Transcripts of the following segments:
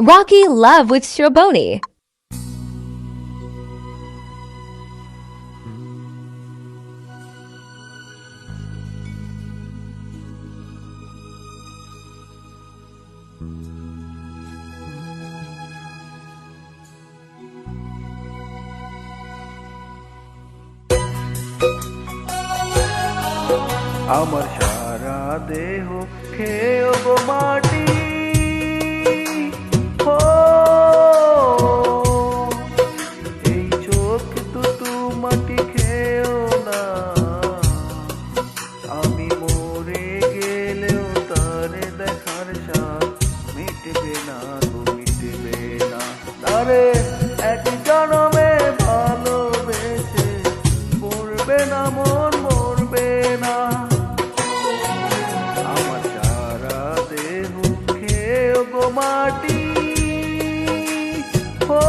Rocky Love with Stroboni. আমার সারা দেহ খেয়ে গো মাটি ও এই চোখ দুটো মাটি খেয়েও না আমি মরে গেলেও তারে দেখার স্বাদ মিটবে না গো মিটবে না তারে এক জনমে ভালোবেসে মরবে না মন মরবে না মাটি ও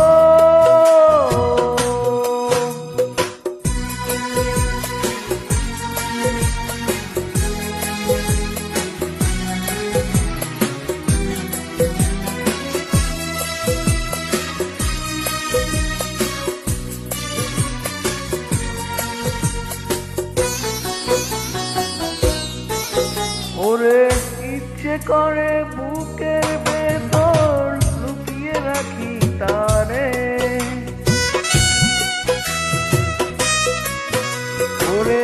ওরে ইচ্ছে করে বুকের ভেতর লুকিয়ে রাখি তারে ওরে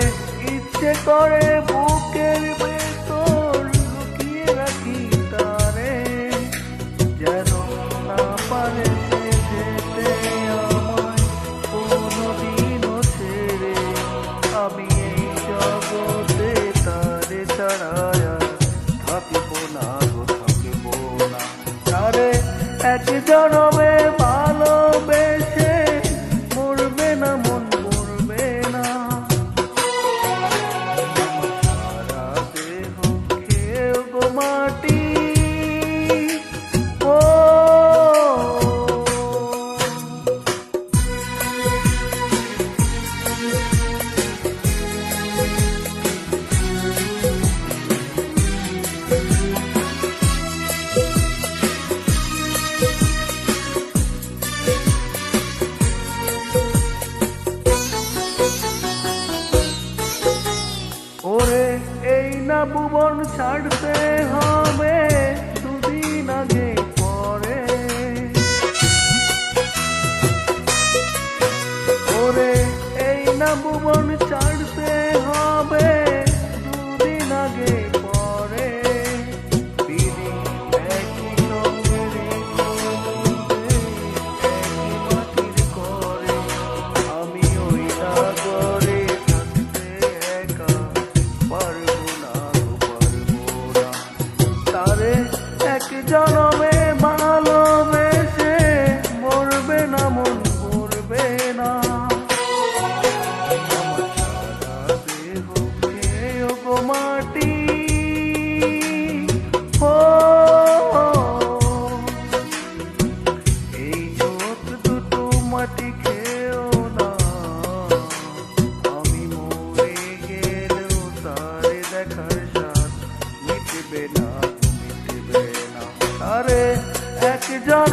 ইচ্ছে করে বুকের ভেতর লুকিয়ে রাখি তারে যেন না পারে সে যেতে আমায় কোনোদিনও ছেড়ে আমি এই জগতে তারে ছাড়া থাকিব না গো থাকিব না তারে এক জনমে ভালোবেসে মরবে না মন মরবে না সারা দেহ খেয়ে গো মাটি ও ওরে এই না ভুবন ছাড়তে হবে দুদিন আগে পরে ওরে এই না ভুবন ছাড়তে হবে দুদিন আগে পরে বিড়ি একই সঙ্গে একই মাটির করে আমি ওই নাগরে থাকতে একা পারবো না তারে এক জনমে ভালোবেসে মরবে না মন মরবে না আমার সারা দেহ খেয়ে গো মাটি ও এই চোখ দুটো মাটি খেয়েও না আমি মরে গেলেও তারে দেখার স্বাদ মিটবে না মিটবে না তারে এক জন